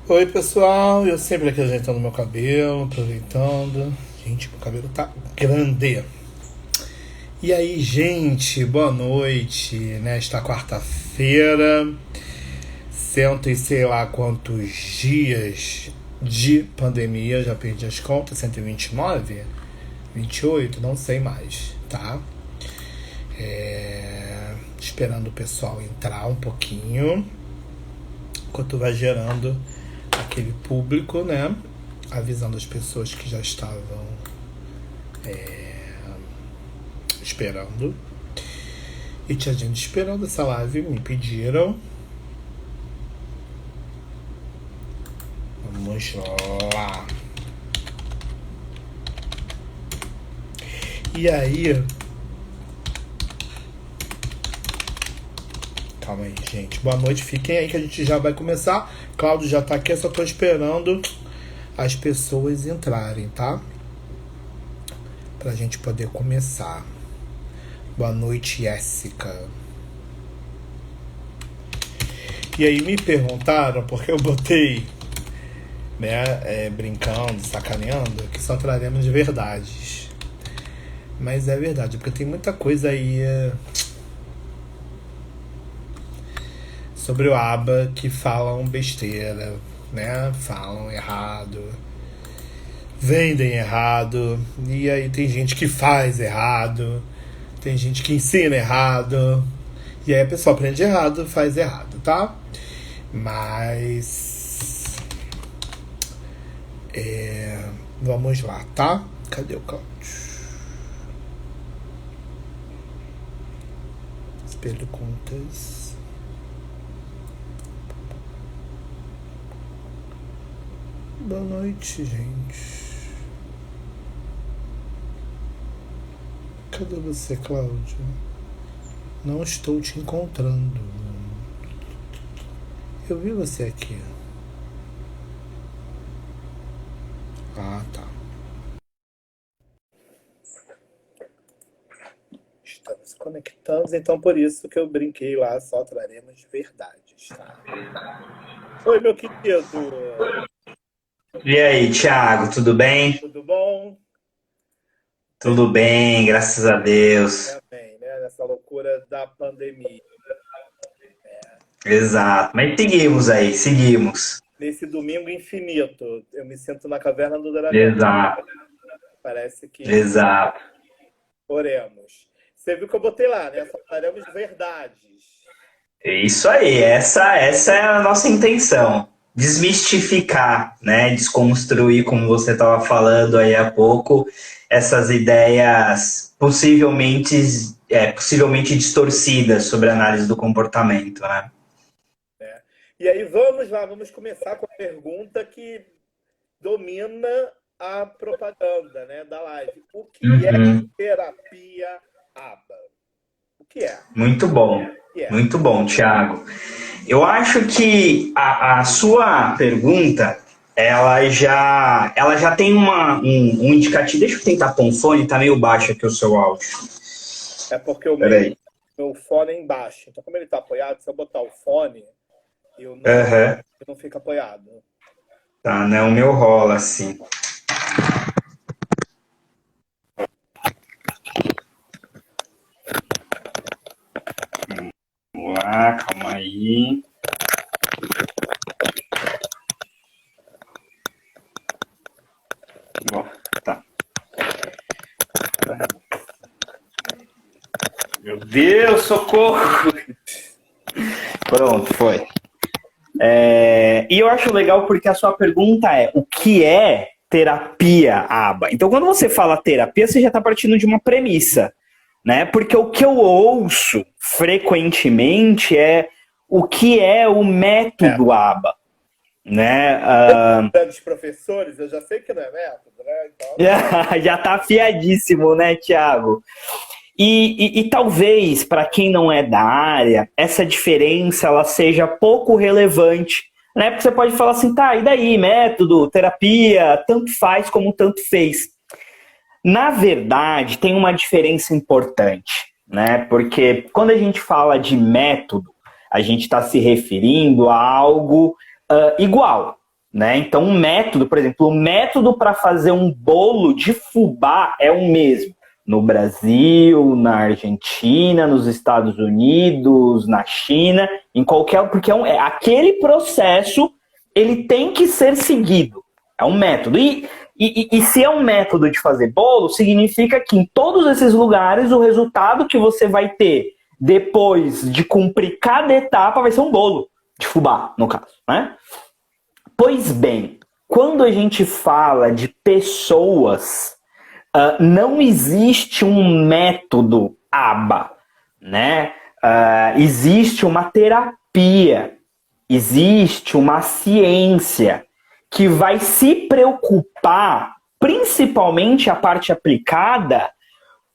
Oi pessoal, eu sempre aqui ajeitando meu cabelo, aproveitando. Gente, meu cabelo tá grande. E aí, gente, boa noite, nesta quarta-feira, cento e sei lá quantos dias de pandemia, já perdi as contas, 129, 28, não sei mais, tá? Esperando o pessoal entrar um pouquinho, enquanto vai gerando aquele público, né? Avisando as pessoas que já estavam esperando. E tinha gente esperando essa live, me pediram. Vamos lá. E aí. Calma aí, gente. Boa noite, fiquem aí que a gente já vai começar. Cláudio já tá aqui, eu só tô esperando as pessoas entrarem, tá? Pra gente poder começar. Boa noite, Jéssica. E aí me perguntaram, porque eu botei, né, brincando, sacaneando, que só traremos verdades. Mas é verdade, porque tem muita coisa aí sobre o ABBA que falam besteira, né? Falam errado, vendem errado, e aí tem gente que faz errado, tem gente que ensina errado, e aí a pessoa aprende errado, faz errado, tá? Mas vamos lá, tá? Cadê o Cláudio? As perguntas. Boa noite, gente. Cadê você, Cláudio? Não estou te encontrando. Eu vi você aqui. Ah, tá. Estamos conectados, então por isso que eu brinquei lá, só traremos verdades, tá? Oi, meu querido. E aí, Thiago, tudo bem? Tudo bom? Tudo bem, graças a Deus. Amém, né? Nessa loucura da pandemia. Exato. Mas seguimos aí, seguimos. Nesse domingo infinito, eu me sinto na caverna do dragão. Exato, Parece que exato. oremos. Você viu que eu botei lá, né? Só faremos verdades. É isso aí, essa é a nossa intenção. Desmistificar, né? Desconstruir, como você estava falando aí há pouco, essas ideias possivelmente distorcidas sobre a análise do comportamento, né? Né? E aí vamos lá, vamos começar com a pergunta que domina a propaganda, né, da live. O que é Uhum. terapia ABA? O que é? O que é? Muito bom, Thiago. Eu acho que a sua pergunta, ela já tem um indicativo. Deixa eu tentar pôr um fone, tá meio baixo aqui o seu áudio. É porque o Peraí. meu fone é embaixo. Então, como ele está apoiado, se eu botar o fone, eu não, Aham. eu não fica apoiado. Tá, não, o meu rola assim. Vamos lá, calma aí. Ó, tá. Meu Deus, socorro! Pronto, foi. E eu acho legal porque a sua pergunta é: o que é terapia, aba? Então, quando você fala terapia, você já está partindo de uma premissa, né? Porque o que eu ouço frequentemente é o que é o É. método aba, né? Dos professores, eu já sei que não é método, né? Então, Já está afiadíssimo, né, Thiago? E talvez, para quem não é da área, essa diferença ela seja pouco relevante, né? Porque você pode falar assim, tá, e daí, método, terapia, tanto faz como tanto fez. Na verdade, tem uma diferença importante, né? Porque quando a gente fala de método, a gente está se referindo a algo igual. né? Então, um método, por exemplo, o método para fazer um bolo de fubá é o mesmo no Brasil, na Argentina, nos Estados Unidos, na China, em qualquer... Porque aquele processo, ele tem que ser seguido. É um método. E se é um método de fazer bolo, significa que em todos esses lugares, o resultado que você vai ter depois de cumprir cada etapa vai ser um bolo de fubá, no caso, né? Pois bem, quando a gente fala de pessoas, não existe um método ABA, né? Existe uma terapia, existe uma ciência que vai se preocupar, principalmente a parte aplicada,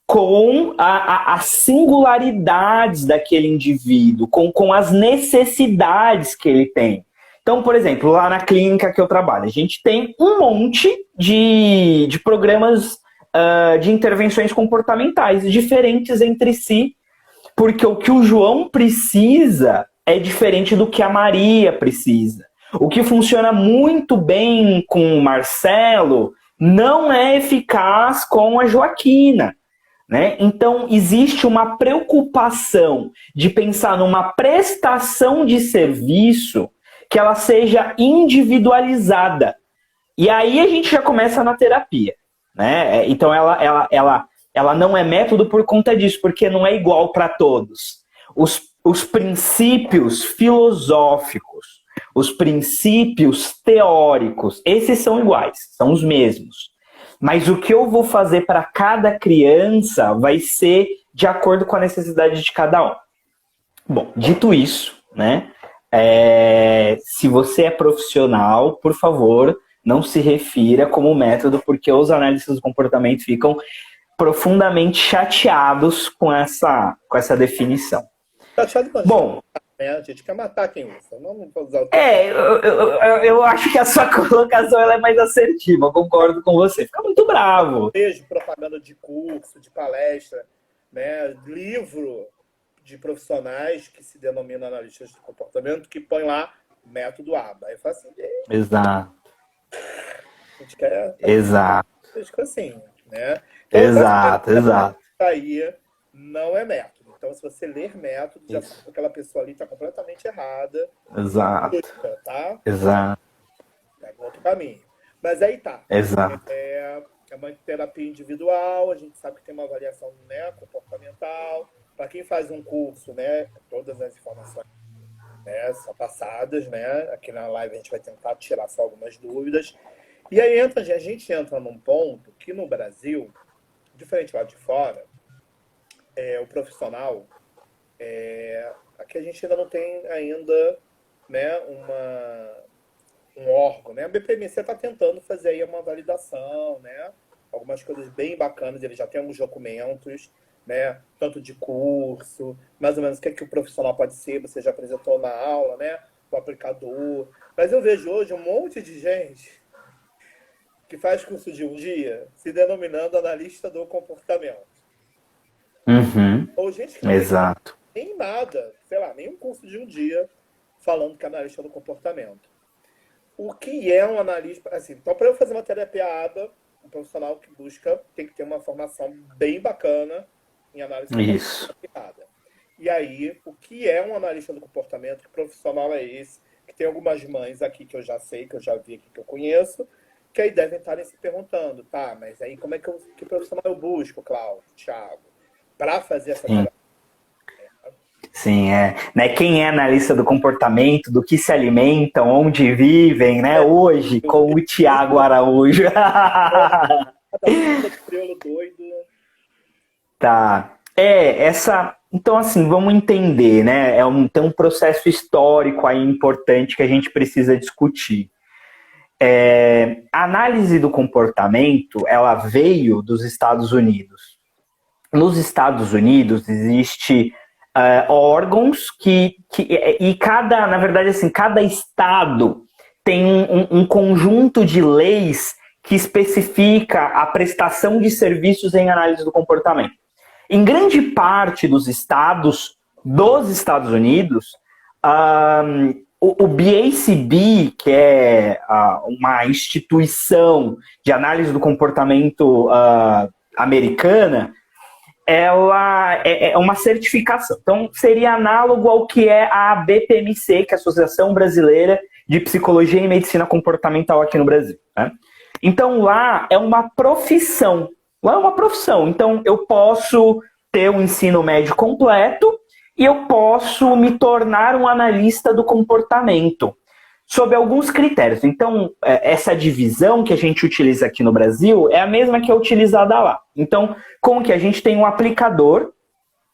com as singularidades daquele indivíduo, com as necessidades que ele tem. Então, por exemplo, lá na clínica que eu trabalho, a gente tem um monte de programas de intervenções comportamentais diferentes entre si, porque o que o João precisa é diferente do que a Maria precisa. O que funciona muito bem com o Marcelo não é eficaz com a Joaquina, né? Então, existe uma preocupação de pensar numa prestação de serviço que ela seja individualizada. E aí a gente já começa na terapia, né? Então, ela não é método por conta disso, porque não é igual para todos. Os princípios filosóficos, os princípios teóricos, esses são iguais, são os mesmos. Mas o que eu vou fazer para cada criança vai ser de acordo com a necessidade de cada um. Bom, dito isso, né? Se você é profissional, por favor, não se refira como método, porque os analistas do comportamento ficam profundamente chateados com essa definição. Chateado com Bom, a gente quer matar quem usa. Não vou usar o eu acho que a sua colocação ela é mais assertiva, eu concordo com você. Fica muito bravo. Vejo propaganda de curso, de palestra, né, livro de profissionais que se denominam analistas de comportamento, que põe lá método ABA. Aí eu falo assim, exato. A gente quer... Exato. Assim, né? Então, exato. Aí não é método. Então, se você ler método, já sabe que aquela pessoa ali está completamente errada. Exato. Tá? Exato. Pega outro caminho. Mas aí tá. Exato. É uma terapia individual, a gente sabe que tem uma avaliação, né, comportamental. Para quem faz um curso, né, todas as informações, né, são passadas, né? Aqui na live a gente vai tentar tirar só algumas dúvidas. E aí a gente entra num ponto que no Brasil, diferente lá de fora, o profissional, aqui a gente ainda não tem ainda, né, um órgão, né? A BPMC está tentando fazer aí uma validação, né? Algumas coisas bem bacanas, ele já tem alguns documentos, né? Tanto de curso, mais ou menos o que o profissional pode ser, você já apresentou na aula, né? O aplicador. Mas eu vejo hoje um monte de gente que faz curso de um dia se denominando analista do comportamento. Uhum. Ou gente que não exato. tem nem nada, sei lá, nem um curso de um dia falando que é analista do comportamento. O que é um analista? Assim, então, para eu fazer uma terapia ABA, um profissional que busca tem que ter uma formação bem bacana em análise aplicada. E aí, o que é um analista do comportamento? Que profissional é esse? Que tem algumas mães aqui que eu já sei, que eu já vi aqui, que eu conheço, que aí devem estarem se perguntando, tá, mas aí como é que profissional eu busco, Cláudio, Thiago, para fazer essa terapia? Sim, né? Quem é analista do comportamento, do que se alimentam, onde vivem, né? Hoje, com o Thiago Araújo. Doido. Tá. Então, assim, vamos entender, né? Tem um processo histórico aí importante que a gente precisa discutir. A análise do comportamento, ela veio dos Estados Unidos. Nos Estados Unidos existe órgãos e na verdade, assim, cada estado tem um conjunto de leis que especifica a prestação de serviços em análise do comportamento. Em grande parte dos estados Unidos, o BACB, que é uma instituição de análise do comportamento americana, ela é uma certificação. Então, seria análogo ao que é a BPMC, que é a Associação Brasileira de Psicologia e Medicina Comportamental aqui no Brasil, né? Então, lá é uma profissão. Lá é uma profissão. Então, eu posso ter um ensino médio completo e eu posso me tornar um analista do comportamento, sob alguns critérios. Então, essa divisão que a gente utiliza aqui no Brasil é a mesma que é utilizada lá. Então, como que a gente tem um aplicador,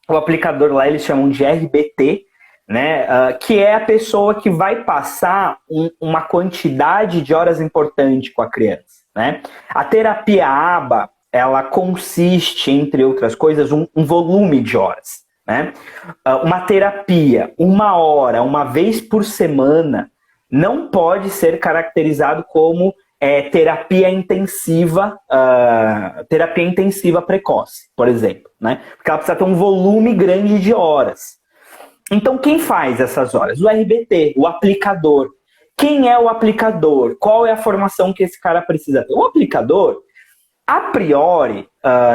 o aplicador lá eles chamam de RBT, né, que é a pessoa que vai passar uma quantidade de horas importante com a criança, né? A terapia ABA, ela consiste, entre outras coisas, um volume de horas, né? Uma terapia, 1 hora, uma vez por semana, não pode ser caracterizado como terapia intensiva precoce, por exemplo, né? Porque ela precisa ter um volume grande de horas. Então, quem faz essas horas? O RBT, o aplicador. Quem é o aplicador? Qual é a formação que esse cara precisa ter? O aplicador, a priori,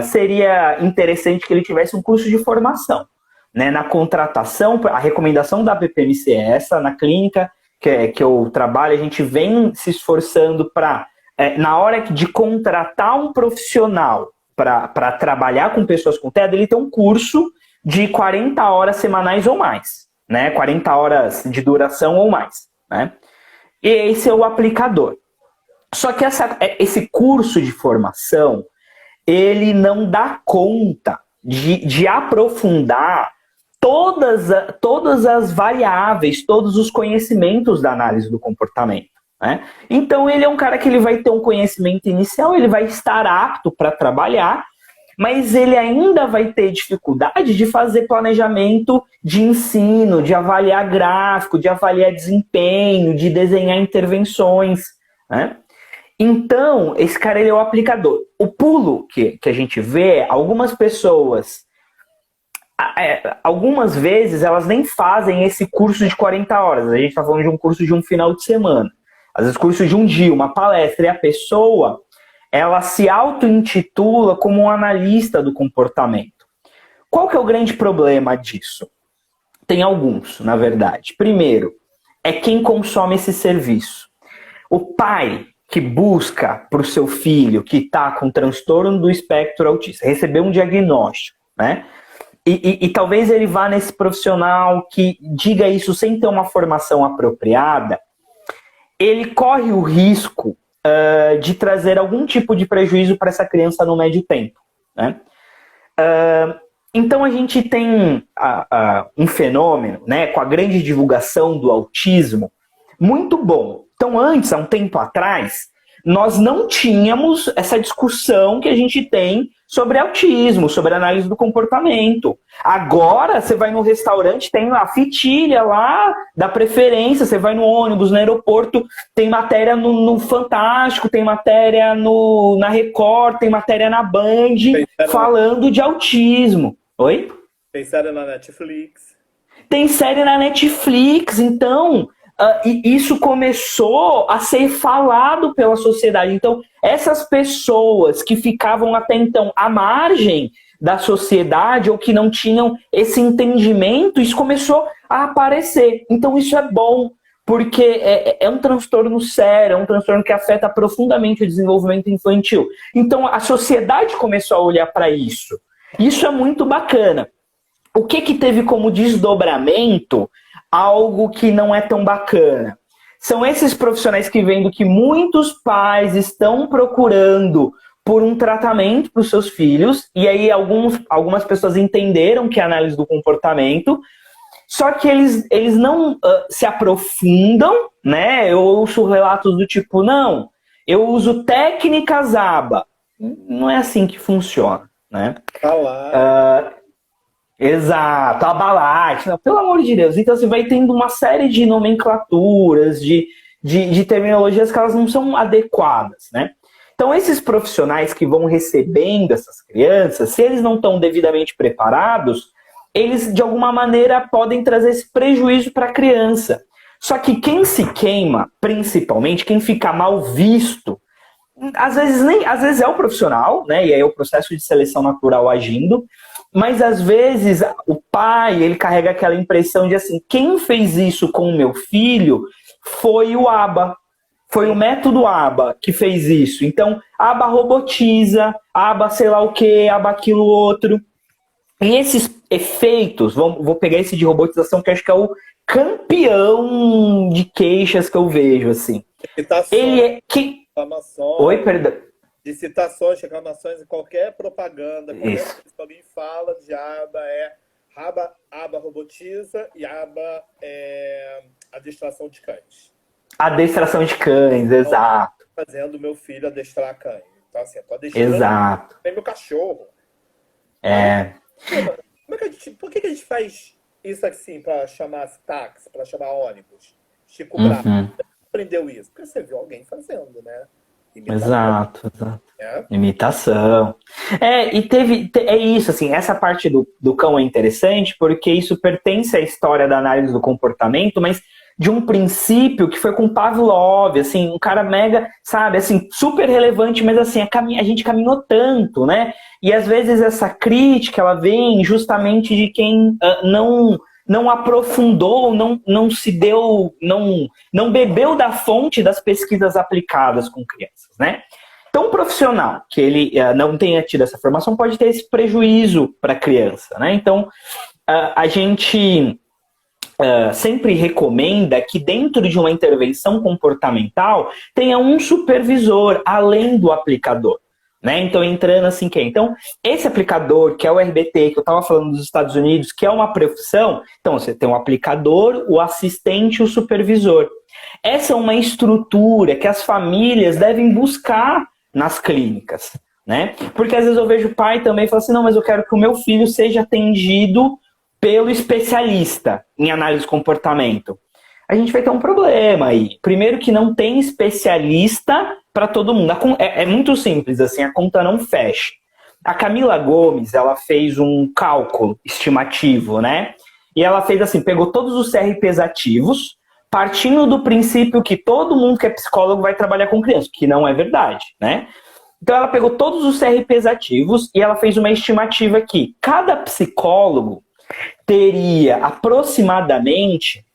seria interessante que ele tivesse um curso de formação, né? Na contratação, a recomendação da BPMC é essa, na clínica que eu trabalho, a gente vem se esforçando para, na hora de contratar um profissional para trabalhar com pessoas com TED, ele ter um curso de 40 horas semanais ou mais, né? 40 horas de duração ou mais, né? E esse é o aplicador. Só que esse curso de formação, ele não dá conta de aprofundar todas as variáveis, todos os conhecimentos da análise do comportamento, né? Então, ele é um cara que ele vai ter um conhecimento inicial, ele vai estar apto para trabalhar, mas ele ainda vai ter dificuldade de fazer planejamento de ensino, de avaliar gráfico, de avaliar desempenho, de desenhar intervenções, né? Então, esse cara ele é o aplicador. O pulo que a gente vê, algumas pessoas, algumas vezes, elas nem fazem esse curso de 40 horas. A gente está falando de um curso de um final de semana. Às vezes, curso de um dia, uma palestra, e a pessoa, ela se auto-intitula como um analista do comportamento. Qual que é o grande problema disso? Tem alguns, na verdade. Primeiro, é quem consome esse serviço. O pai que busca para o seu filho que está com transtorno do espectro autista, receber um diagnóstico, né? E talvez ele vá nesse profissional que diga isso sem ter uma formação apropriada, ele corre o risco de trazer algum tipo de prejuízo para essa criança no médio tempo, né? Então a gente tem um fenômeno, né, com a grande divulgação do autismo, muito bom. Então antes, há um tempo atrás, nós não tínhamos essa discussão que a gente tem sobre autismo, sobre análise do comportamento. Agora, você vai no restaurante, tem a fitilha lá da preferência, você vai no ônibus, no aeroporto, tem matéria no Fantástico, tem matéria na Record, tem matéria na Band, falando de autismo. Oi? Tem série na Netflix. Tem série na Netflix, então... e isso começou a ser falado pela sociedade. Então, essas pessoas que ficavam até então à margem da sociedade ou que não tinham esse entendimento, isso começou a aparecer. Então, isso é bom, porque é um transtorno sério, é um transtorno que afeta profundamente o desenvolvimento infantil. Então, a sociedade começou a olhar para isso. Isso é muito bacana. O que teve como desdobramento algo que não é tão bacana? São esses profissionais que vendo que muitos pais estão procurando por um tratamento para os seus filhos, e aí algumas pessoas entenderam que é análise do comportamento, só que eles não se aprofundam, né? Eu ouço relatos do tipo, não, eu uso técnicas ABA. Não é assim que funciona, né? Exato, a Balate, pelo amor de Deus. Então você vai tendo uma série de nomenclaturas, de terminologias que elas não são adequadas, né? Então esses profissionais que vão recebendo essas crianças, se eles não estão devidamente preparados, eles de alguma maneira podem trazer esse prejuízo para a criança. Só que quem se queima, principalmente, quem fica mal visto, às vezes é o profissional, né? E aí é o processo de seleção natural agindo, mas às vezes o pai, ele carrega aquela impressão de assim, quem fez isso com o meu filho foi o ABA, foi o método ABA que fez isso. Então, ABA robotiza, ABA sei lá o que, ABA aquilo outro. E esses efeitos, vou pegar esse de robotização, que acho que é o campeão de queixas que eu vejo, assim. Ele é que... Oi, perdão. De citações, reclamações em qualquer propaganda, qualquer coisa que alguém fala de aba aba robotiza e aba adestração de cães. Adestração de cães, então, exato. Fazendo meu filho adestrar cães. Então, assim, eu tô adestrando exato. meu cachorro. Por que a gente faz isso assim para chamar táxi, para chamar ônibus? Chico Bravo aprendeu isso? Porque você viu alguém fazendo, né? Exato. Imitação. É isso, assim, essa parte do cão é interessante porque isso pertence à história da análise do comportamento, mas de um princípio que foi com Pavlov, assim, um cara mega, sabe, assim, super relevante, mas assim, a gente caminhou tanto, né? E às vezes essa crítica, ela vem justamente de quem não aprofundou, não se deu, não bebeu da fonte das pesquisas aplicadas com crianças, né? Então, um profissional que ele não tenha tido essa formação pode ter esse prejuízo para a criança, né? Então, a gente sempre recomenda que dentro de uma intervenção comportamental tenha um supervisor, além do aplicador. Né? Então, entrando assim, então, esse aplicador, que é o RBT, que eu estava falando dos Estados Unidos, que é uma profissão, então você tem o aplicador, o assistente e o supervisor. Essa é uma estrutura que as famílias devem buscar nas clínicas, né? Porque às vezes eu vejo o pai também falar assim, não, mas eu quero que o meu filho seja atendido pelo especialista em análise de comportamento. A gente vai ter um problema aí. Primeiro que não tem especialista para todo mundo. É muito simples, assim, a conta não fecha. A Camila Gomes, ela fez um cálculo estimativo, né? E ela fez assim, pegou todos os CRPs ativos, partindo do princípio que todo mundo que é psicólogo vai trabalhar com criança, que não é verdade, né? Então ela pegou todos os CRPs ativos e ela fez uma estimativa que cada psicólogo teria aproximadamente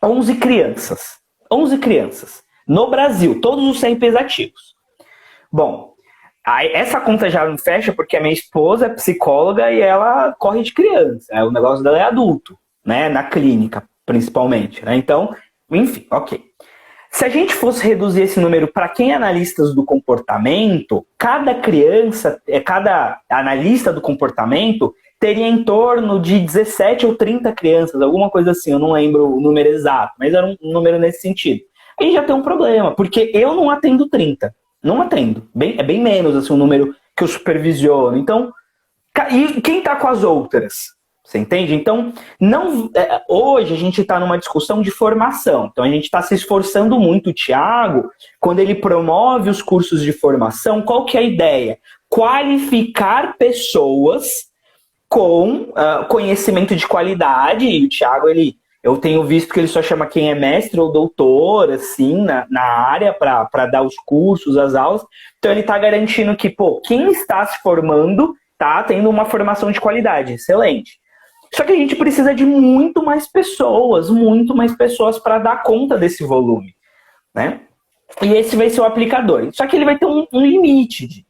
11 crianças. 11 crianças. No Brasil, todos os CRPs ativos. Bom, essa conta já não fecha porque a minha esposa é psicóloga e ela corre de criança. O negócio dela é adulto, né? Na clínica, principalmente. Né? Então, enfim, ok. Se a gente fosse reduzir esse número para quem é analistas do comportamento, cada criança, cada analista do comportamento teria em torno de 17 ou 30 crianças, alguma coisa assim, eu não lembro o número exato, mas era um número nesse sentido. Aí já tem um problema, porque eu não atendo 30, não atendo, é bem menos assim, o número que eu supervisiono. Então, e quem está com as outras? Você entende? Então, hoje a gente está numa discussão de formação, então a gente está se esforçando muito, o Thiago, quando ele promove os cursos de formação, qual que é a ideia? Qualificar pessoas com conhecimento de qualidade, e o Thiago, eu tenho visto que ele só chama quem é mestre ou doutor, assim, na área, para dar os cursos, as aulas. Então ele está garantindo que, quem está se formando está tendo uma formação de qualidade, excelente. Só que a gente precisa de muito mais pessoas para dar conta desse volume, né? E esse vai ser o aplicador. Só que ele vai ter um limite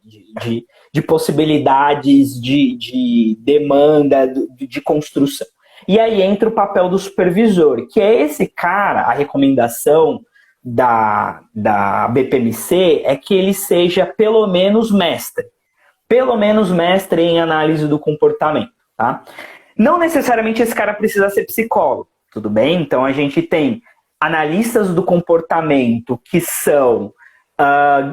de possibilidades, de demanda, de construção. E aí entra o papel do supervisor, que é esse cara, a recomendação da BPMC é que ele seja pelo menos mestre em análise do comportamento, tá? Não necessariamente esse cara precisa ser psicólogo, tudo bem? Então a gente tem analistas do comportamento que são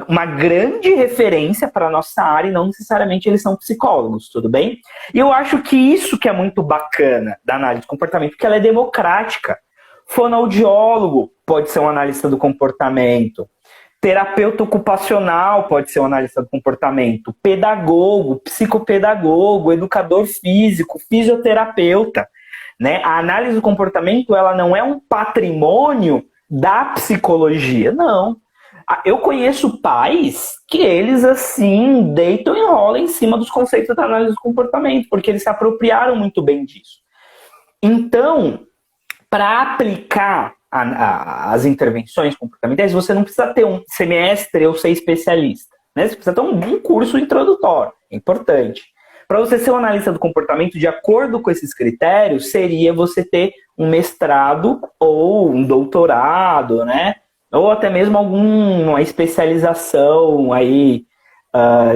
uma grande referência para a nossa área e não necessariamente eles são psicólogos, tudo bem? E eu acho que isso que é muito bacana da análise do comportamento, porque ela é democrática. Fonoaudiólogo pode ser um analista do comportamento, terapeuta ocupacional pode ser um analista do comportamento, pedagogo, psicopedagogo, educador físico, fisioterapeuta. né? A análise do comportamento, ela não é um patrimônio da psicologia, não. Eu conheço pais que eles, assim, deitam e rolam em cima dos conceitos da análise do comportamento, porque eles se apropriaram muito bem disso. Então, para aplicar as intervenções comportamentais, você não precisa ter um semestre ou ser especialista, né? Você precisa ter um curso introdutório, é importante. Para você ser um analista do comportamento, de acordo com esses critérios, seria você ter um mestrado ou um doutorado, né? Ou até mesmo alguma especialização aí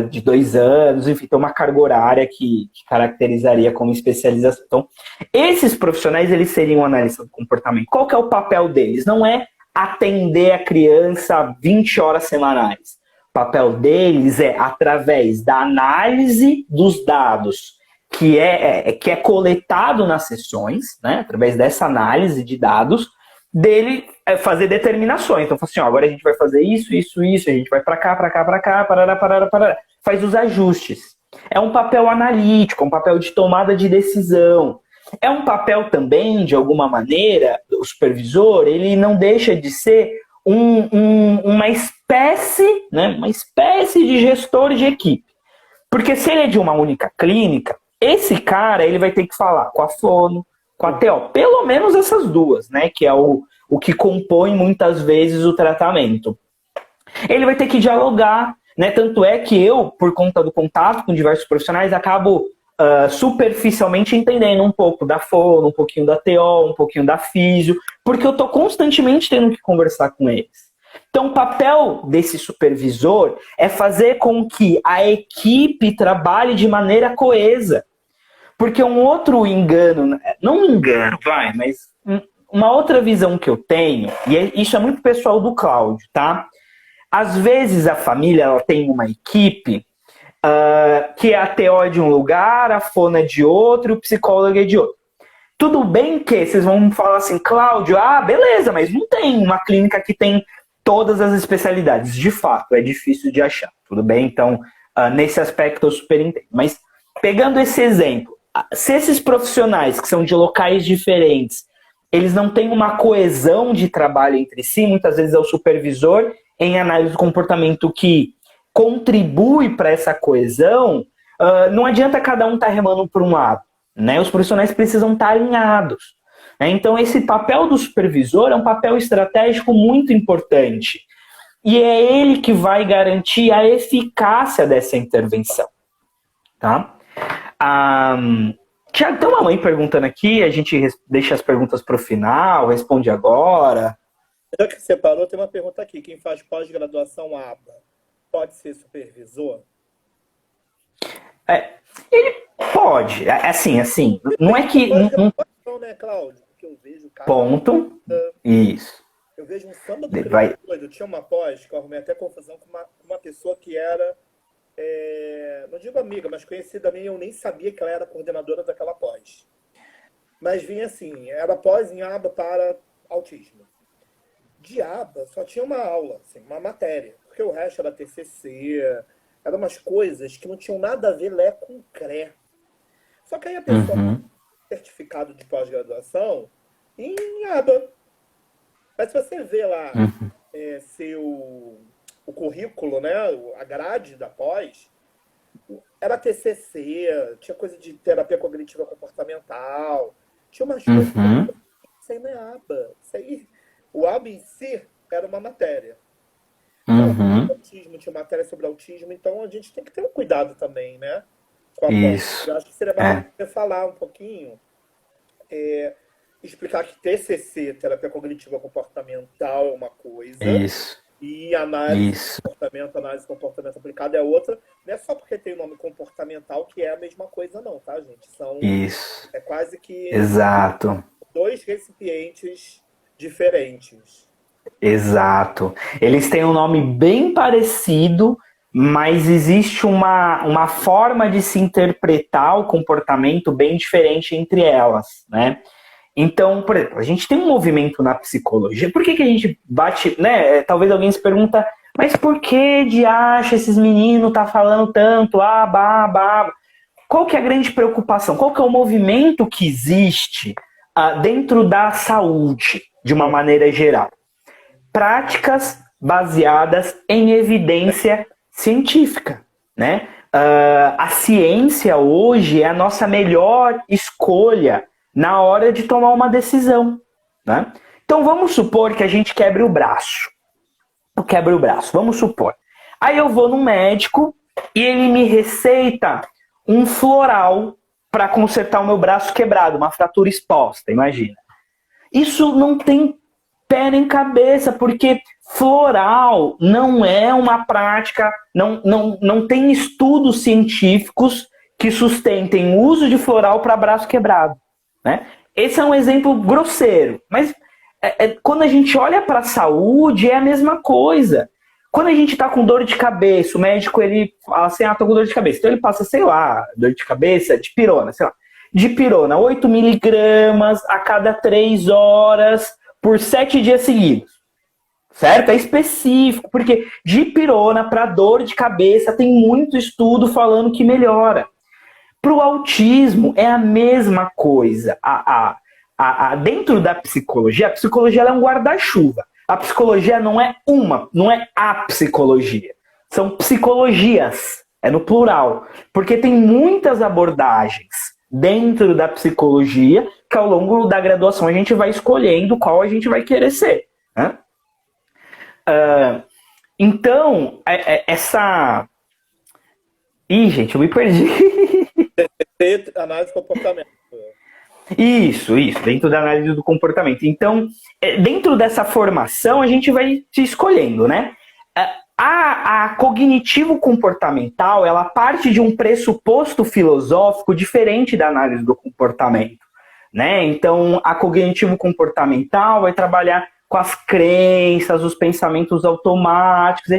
de 2 anos, enfim, ter uma carga horária que caracterizaria como especialização. Então, esses profissionais, eles seriam analistas do comportamento. Qual que é o papel deles? Não é atender a criança 20 horas semanais. O papel deles é, através da análise dos dados que é coletado nas sessões, né, através dessa análise de dados, dele fazer determinações. Então, assim, ó, agora a gente vai fazer isso, isso, isso, a gente vai para cá, parará. Faz os ajustes. É um papel analítico, um papel de tomada de decisão. É um papel também, de alguma maneira, o supervisor, ele não deixa de ser uma espécie, né, uma espécie de gestor de equipe. Porque se ele é de uma única clínica, esse cara ele vai ter que falar com a fono, com a TO, pelo menos essas duas, né, que é o que compõe muitas vezes o tratamento. Ele vai ter que dialogar, né, tanto é que eu, por conta do contato com diversos profissionais, acabo superficialmente entendendo um pouco da fono, um pouquinho da TO, um pouquinho da físio, porque eu estou constantemente tendo que conversar com eles. Então, o papel desse supervisor é fazer com que a equipe trabalhe de maneira coesa. Porque um outro engano, não engano, mas uma outra visão que eu tenho, e isso é muito pessoal do Cláudio, tá? Às vezes a família ela tem uma equipe que a TO é de um lugar, a fono é de outro, o psicólogo é de outro. Tudo bem que vocês vão falar assim, Cláudio, beleza, mas não tem uma clínica que tem todas as especialidades. De fato, é difícil de achar. Tudo bem? Então, nesse aspecto eu super entendo. Mas, pegando esse exemplo, se esses profissionais que são de locais diferentes, eles não têm uma coesão de trabalho entre si, muitas vezes é o supervisor em análise do comportamento que contribui para essa coesão, não adianta cada um estar remando por um lado, né? Os profissionais precisam estar alinhados. Né? Então, esse papel do supervisor é um papel estratégico muito importante. E é ele que vai garantir a eficácia dessa intervenção. Tá? Tiago, tem uma mãe perguntando aqui, a gente deixa as perguntas para o final, responde agora. Já que você parou, tem uma pergunta aqui. Quem faz pós-graduação ABA pode ser supervisor? Ele pode. Assim, não é que... Não, né, Cláudio? Porque eu vejo... Ponto. Isso. Eu vejo um samba do Cristo doido. Eu tinha uma pós que eu arrumei até confusão com uma pessoa que era... não digo amiga, mas conhecida minha, eu nem sabia que ela era coordenadora daquela pós. Mas vinha assim, era pós em aba para autismo. De aba só tinha uma aula, assim, uma matéria, porque o resto era TCC, eram umas coisas que não tinham nada a ver lé com cré. Só que aí a pessoa tem certificado de pós-graduação em aba. Mas se você vê lá o currículo, né, a grade da pós, era TCC, tinha coisa de terapia cognitiva comportamental, tinha umas coisas. Isso aí não é aba. Isso aí, o aba em si era uma matéria. Autismo, tinha matéria sobre autismo, então a gente tem que ter um cuidado também, né? Com a pós. Eu acho que seria bacana você falar um pouquinho, explicar que TCC, terapia cognitiva comportamental, é uma coisa. Isso. E análise de comportamento aplicado é outra. Não é só porque tem o nome comportamental que é a mesma coisa, não, tá, gente? É quase que... Exato. 2 recipientes diferentes. Exato. Eles têm um nome bem parecido, mas existe uma forma de se interpretar o comportamento bem diferente entre elas, né? Então, por exemplo, a gente tem um movimento na psicologia. Por que a gente bate, né? Talvez alguém se pergunta, mas por que de acha esses meninos tá falando tanto? Qual que é a grande preocupação? Qual que é o movimento que existe dentro da saúde, de uma maneira geral. Práticas baseadas em evidência científica, né? A ciência hoje é a nossa melhor escolha na hora de tomar uma decisão, né? Então vamos supor que a gente quebre o braço. Eu quebro o braço, vamos supor. Aí eu vou no médico e ele me receita um floral para consertar o meu braço quebrado, uma fratura exposta, imagina. Isso não tem pé nem cabeça, porque floral não é uma prática, não tem estudos científicos que sustentem o uso de floral para braço quebrado, né? Esse é um exemplo grosseiro, mas quando a gente olha para a saúde é a mesma coisa. Quando a gente está com dor de cabeça, o médico ele fala assim, tô com dor de cabeça. Então ele passa, sei lá, dor de cabeça, dipirona, sei lá. Dipirona, 8 miligramas a cada 3 horas por 7 dias seguidos. Certo? É específico, porque dipirona para dor de cabeça tem muito estudo falando que melhora. Para o autismo é a mesma coisa. Dentro da psicologia, a psicologia é um guarda-chuva. A psicologia não é a psicologia. São psicologias, é no plural. Porque tem muitas abordagens dentro da psicologia que ao longo da graduação a gente vai escolhendo qual a gente vai querer ser, né? Então, essa... Ih, gente, eu me perdi. Análise de comportamento. Isso, dentro da análise do comportamento. Então, dentro dessa formação, a gente vai se escolhendo, né? A cognitivo-comportamental, ela parte de um pressuposto filosófico diferente da análise do comportamento, né? Então, a cognitivo-comportamental vai trabalhar com as crenças, os pensamentos automáticos,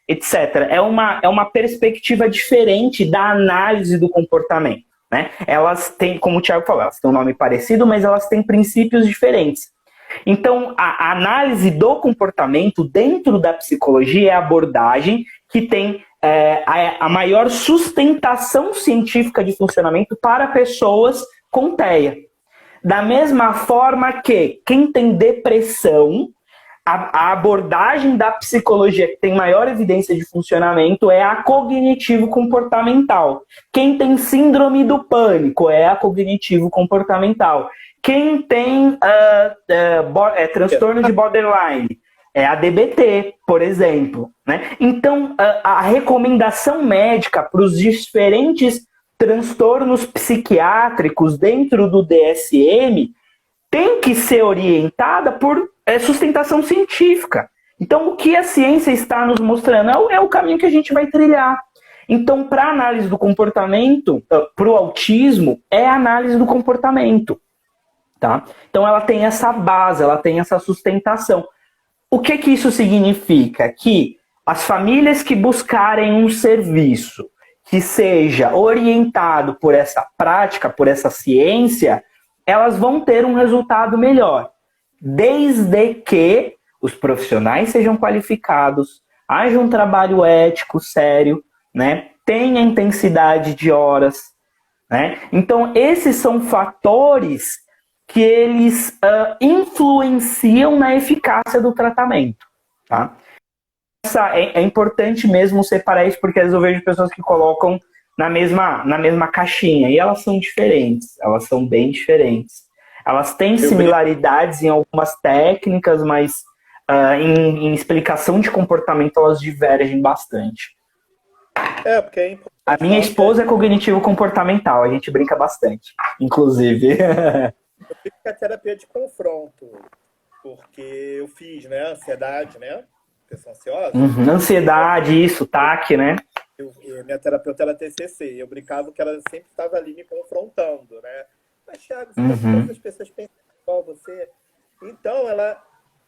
etc. É uma perspectiva diferente da análise do comportamento, né? Elas têm, como o Thiago falou, elas têm um nome parecido, mas elas têm princípios diferentes. Então, a análise do comportamento dentro da psicologia é a abordagem que tem a maior sustentação científica de funcionamento para pessoas com TEA. Da mesma forma que quem tem depressão, a abordagem da psicologia que tem maior evidência de funcionamento é a cognitivo-comportamental. Quem tem síndrome do pânico é a cognitivo-comportamental. Quem tem transtorno de borderline é a DBT, por exemplo, né? Então, a recomendação médica para os diferentes transtornos psiquiátricos dentro do DSM tem que ser orientada por sustentação científica. Então, o que a ciência está nos mostrando é o caminho que a gente vai trilhar. Então, para a análise do comportamento, para o autismo, é a análise do comportamento. Tá? Então, ela tem essa base, ela tem essa sustentação. O que isso significa? Que as famílias que buscarem um serviço que seja orientado por essa prática, por essa ciência, elas vão ter um resultado melhor, desde que os profissionais sejam qualificados, haja um trabalho ético, sério, né? Tenha intensidade de horas, né? Então, esses são fatores que eles influenciam na eficácia do tratamento, tá? É importante mesmo separar isso, porque às vezes eu vejo pessoas que colocam na mesma caixinha, e elas são diferentes, elas são bem diferentes. Elas têm similaridades em algumas técnicas, mas em explicação de comportamento elas divergem bastante. Porque a minha esposa é cognitivo-comportamental, a gente brinca bastante, inclusive. Eu fiz a terapia de confronto, porque eu fiz, né, ansiedade, né, pessoa ansiosa. Ansiedade, isso, TAC, né? Minha terapeuta era TCC, eu brincava que ela sempre estava ali me confrontando, né? Mas, Thiago, as pessoas pensam igual você. Então,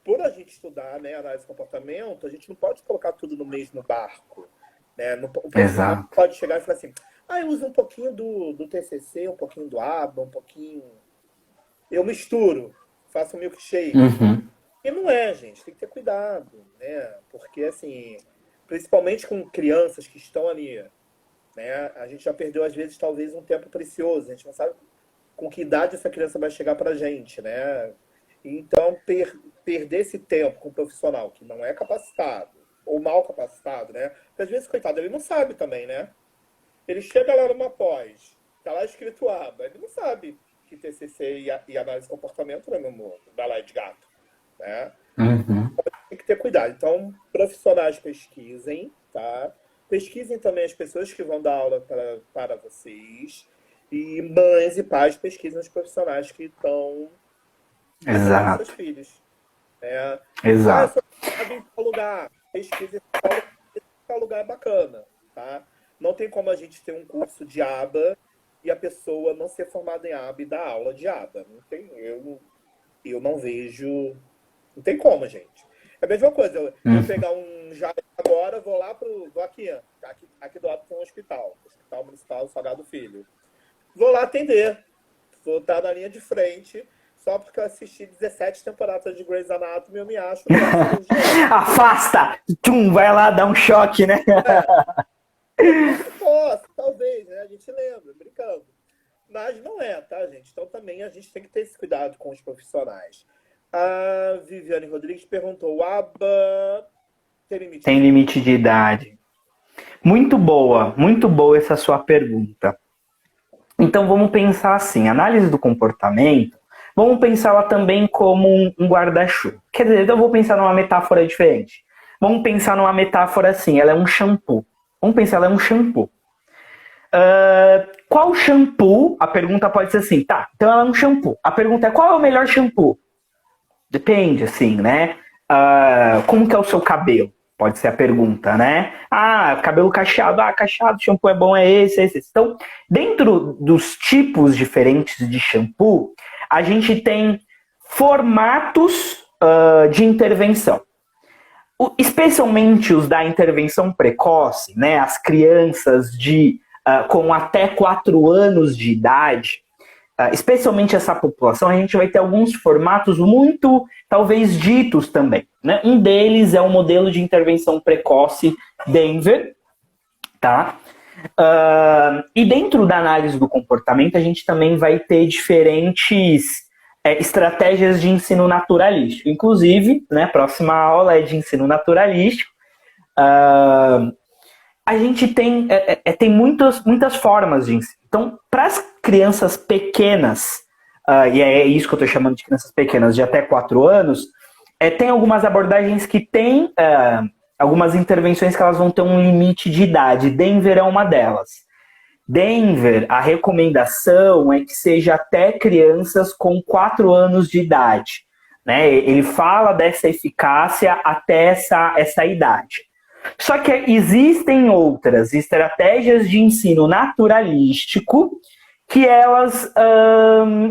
por a gente estudar, né, análise de comportamento, a gente não pode colocar tudo no mesmo barco, né? O profissional pode chegar e falar assim, eu uso um pouquinho do TCC, um pouquinho do ABA, um pouquinho... Eu misturo, faço um milkshake. E não gente, tem que ter cuidado, né? Porque, assim, principalmente com crianças que estão ali, né? A gente já perdeu, às vezes, talvez um tempo precioso. A gente não sabe com que idade essa criança vai chegar pra gente, né? Então, perder esse tempo com um profissional que não é capacitado, ou mal capacitado, né? Porque às vezes, coitado, ele não sabe também, né? Ele chega lá numa pós, tá lá escrito aba, ele não sabe que TCC e análise de comportamento não é meu mundo, bala de gato, né? Uhum. Tem que ter cuidado. Então, profissionais pesquisem, tá? Pesquisem também as pessoas que vão dar aula para vocês. E mães e pais pesquisem os profissionais que estão ensinando seus Exato, filhos. Né? Ah, eu exato. sou formado em tal lugar. Pesquise em tal lugar é bacana, tá? Não tem como a gente ter um curso de aba e a pessoa não ser formada em aba e dar aula de aba. Não tem, eu não vejo. Não tem como, gente. É a mesma coisa. Eu pegar um jale agora, vou lá do aqui do lado tem um Hospital Municipal Salgado Filho. Vou lá atender. Vou estar na linha de frente. Só porque eu assisti 17 temporadas de Grey's Anatomy, eu me acho cirurgião. Afasta! Tum, vai lá dar um choque, né? Posso, talvez, né? A gente lembra, brincando. Mas não é, tá, gente? Então também a gente tem que ter esse cuidado com os profissionais. A Viviane Rodrigues perguntou: o ABA tem limite Tem de limite de idade. Muito boa essa sua pergunta. Então vamos pensar assim, análise do comportamento, vamos pensá-la também como um guarda-chuva. Quer dizer, eu vou pensar numa metáfora diferente. Vamos pensar numa metáfora assim, ela é um shampoo. Vamos pensar, ela é um shampoo. Qual shampoo? A pergunta pode ser assim, tá, então ela é um shampoo. A pergunta é, qual é o melhor shampoo? Depende, assim, né? Como que é o seu cabelo? Pode ser a pergunta, né? Ah, cabelo cacheado. Ah, cacheado, shampoo é bom, é esse. Então, dentro dos tipos diferentes de shampoo, a gente tem formatos de intervenção. Especialmente os da intervenção precoce, né? As crianças com até 4 anos de idade, especialmente essa população, a gente vai ter alguns formatos muito, talvez, ditos também. Né? Um deles é o modelo de intervenção precoce Denver, tá? E dentro da análise do comportamento, a gente também vai ter diferentes estratégias de ensino naturalístico. Inclusive, né, próxima aula é de ensino naturalístico. A gente tem muitas formas de ensino. Então, para as crianças pequenas, e é isso que eu estou chamando de crianças pequenas, de até 4 anos, tem algumas abordagens que têm algumas intervenções que elas vão ter um limite de idade. Denver é uma delas. Denver, a recomendação é que seja até crianças com 4 anos de idade. Né? Ele fala dessa eficácia até essa idade. Só que existem outras estratégias de ensino naturalístico que elas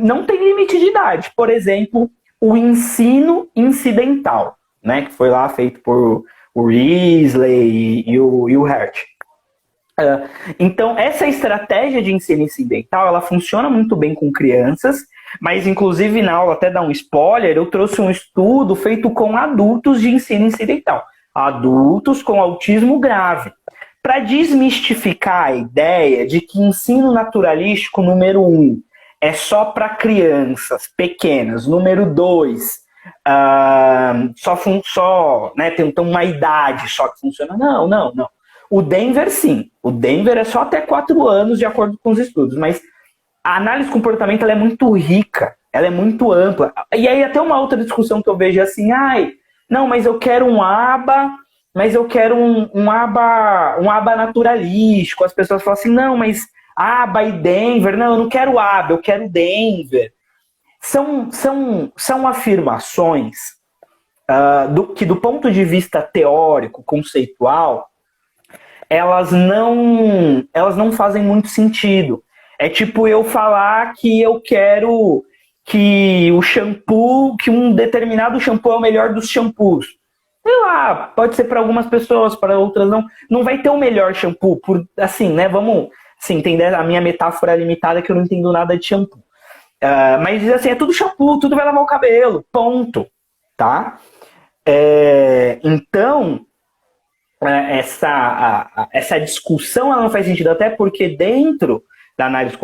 não têm limite de idade. Por exemplo, o ensino incidental, né, que foi lá feito por o Risley e o Hart. Então, essa estratégia de ensino incidental, ela funciona muito bem com crianças, mas, inclusive, na aula, até dar um spoiler, eu trouxe um estudo feito com adultos de ensino incidental. Adultos com autismo grave, para desmistificar a ideia de que ensino naturalístico, número 1, é só para crianças pequenas, número 2, tem uma idade só que funciona. Não. O Denver, sim. O Denver é só até 4 anos, de acordo com os estudos, mas a análise de comportamento ela é muito rica, ela é muito ampla. E aí até uma outra discussão que eu vejo é assim, não, mas eu quero um aba, mas eu quero um aba naturalístico. As pessoas falam assim, não, mas aba e Denver, não, eu não quero aba, eu quero Denver. São afirmações que do ponto de vista teórico, conceitual, elas não fazem muito sentido. É tipo eu falar que eu quero que um determinado shampoo é o melhor dos shampoos. Sei lá, pode ser para algumas pessoas, para outras não. Não vai ter o melhor shampoo, assim, né? Vamos entender a minha metáfora limitada que eu não entendo nada de shampoo. Mas assim, é tudo shampoo, tudo vai lavar o cabelo, ponto. Tá? Então, essa discussão ela não faz sentido, até porque dentro da análise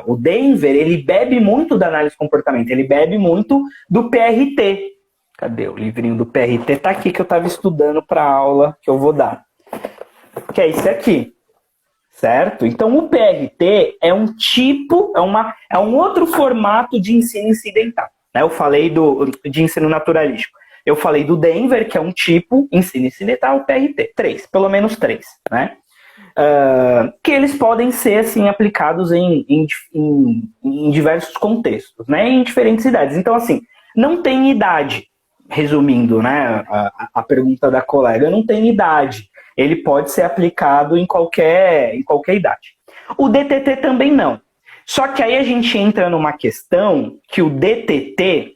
o Denver, ele bebe muito da análise de comportamento, ele bebe muito do PRT. Cadê o livrinho do PRT? Tá aqui que eu estava estudando para a aula que eu vou dar. Que é esse aqui, certo? Então o PRT é um tipo, é um outro formato de ensino incidental. Né? Eu falei de ensino naturalístico. Eu falei do Denver, que é um tipo, ensino incidental, PRT. 3, pelo menos 3, né? Que eles podem ser assim, aplicados em diversos contextos, né? Em diferentes idades. Então, assim, não tem idade, resumindo, né? A pergunta da colega, não tem idade. Ele pode ser aplicado em qualquer idade. O DTT também não. Só que aí a gente entra numa questão que o DTT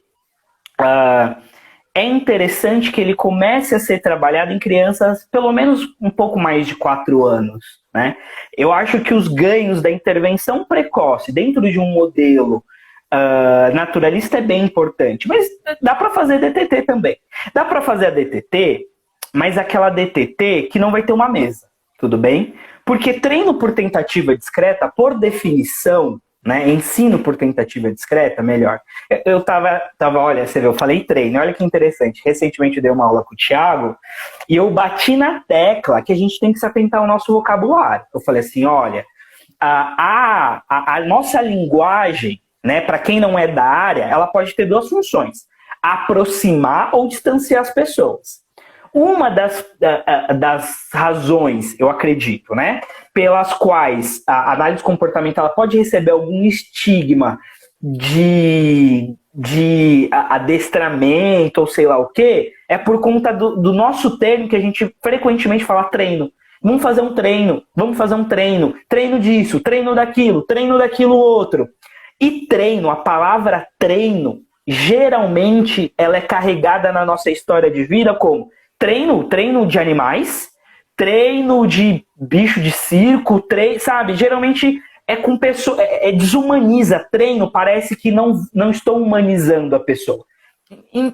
é interessante que ele comece a ser trabalhado em crianças pelo menos um pouco mais de 4 anos. Né? Eu acho que os ganhos da intervenção precoce dentro de um modelo naturalista é bem importante. Mas dá para fazer DTT também. Dá para fazer a DTT, mas aquela DTT que não vai ter uma mesa. Tudo bem? Porque treino por tentativa discreta, por definição, né, ensino por tentativa discreta, melhor. Eu tava, olha, você vê, eu falei treino, olha que interessante. Recentemente eu dei uma aula com o Thiago e eu bati na tecla que a gente tem que se atentar ao nosso vocabulário. Eu falei assim, olha, a nossa linguagem, né, para quem não é da área, ela pode ter 2 funções: aproximar ou distanciar as pessoas. Uma das razões, eu acredito, né, pelas quais a análise comportamental ela pode receber algum estigma de adestramento ou sei lá o quê, é por conta do nosso termo que a gente frequentemente fala treino. Vamos fazer um treino, treino disso, treino daquilo outro. E treino, a palavra treino, geralmente ela é carregada na nossa história de vida como treino de animais, treino de bicho de circo, sabe? Geralmente é com pessoa, desumaniza. Treino parece que não estou humanizando a pessoa.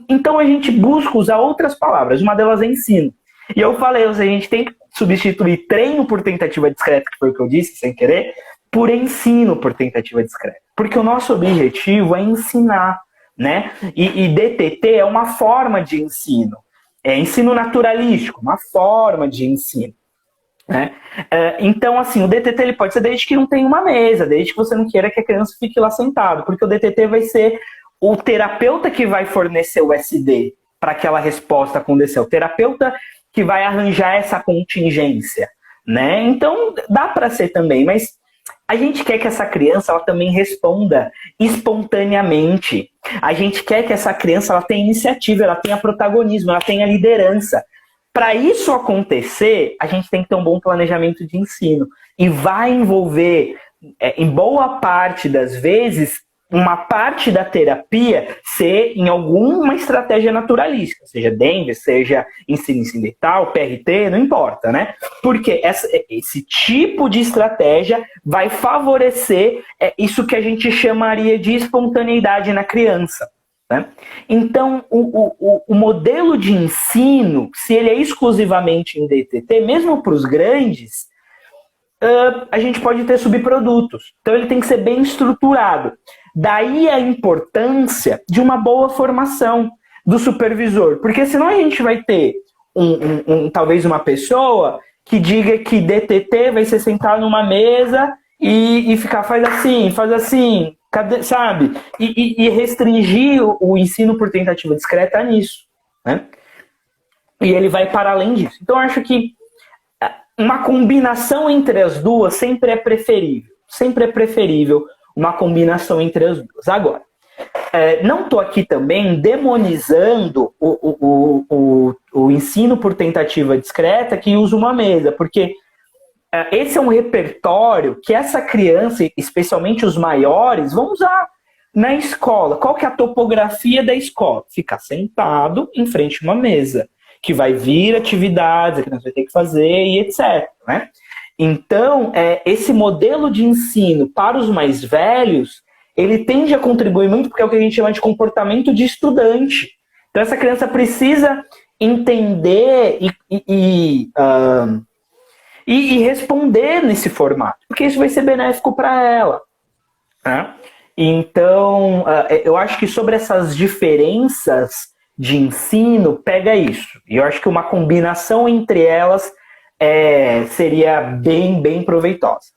Então a gente busca usar outras palavras. Uma delas é ensino. E eu falei, a gente tem que substituir treino por tentativa discreta, que foi o que eu disse sem querer, por ensino por tentativa discreta. Porque o nosso objetivo é ensinar, né? E DTT é uma forma de ensino. É ensino naturalístico, uma forma de ensino. Né? Então, assim, o DTT ele pode ser desde que não tenha uma mesa, desde que você não queira que a criança fique lá sentado, porque o DTT vai ser o terapeuta que vai fornecer o SD para aquela resposta acontecer, o terapeuta que vai arranjar essa contingência. Né? Então, dá para ser também, mas a gente quer que essa criança ela também responda espontaneamente. A gente quer que essa criança ela tenha iniciativa, ela tenha protagonismo, ela tenha liderança. Para isso acontecer, a gente tem que ter um bom planejamento de ensino. E vai envolver, em boa parte das vezes, uma parte da terapia ser em alguma estratégia naturalística, seja Denver, seja ensino incidental, PRT, não importa, né? Porque esse tipo de estratégia vai favorecer isso que a gente chamaria de espontaneidade na criança. Né? Então, o modelo de ensino, se ele é exclusivamente em DTT, mesmo para os grandes, a gente pode ter subprodutos. Então, ele tem que ser bem estruturado. Daí a importância de uma boa formação do supervisor. Porque senão a gente vai ter talvez uma pessoa que diga que DTT vai ser sentado numa mesa e ficar faz assim, cadê, sabe? E restringir o ensino por tentativa discreta nisso. Né? E ele vai para além disso. Então eu acho que uma combinação entre as duas sempre é preferível. Sempre é preferível uma combinação entre as duas. Agora, não estou aqui também demonizando o ensino por tentativa discreta que usa uma mesa, porque esse é um repertório que essa criança, especialmente os maiores, vão usar na escola. Qual que é a topografia da escola? Ficar sentado em frente a uma mesa, que vai vir atividades, a criança vai ter que fazer e etc. Né? Então, esse modelo de ensino para os mais velhos, ele tende a contribuir muito porque é o que a gente chama de comportamento de estudante. Então, essa criança precisa entender e responder nesse formato, porque isso vai ser benéfico para ela. Né? Então, eu acho que sobre essas diferenças de ensino, pega isso. E eu acho que uma combinação entre elas seria bem proveitosa.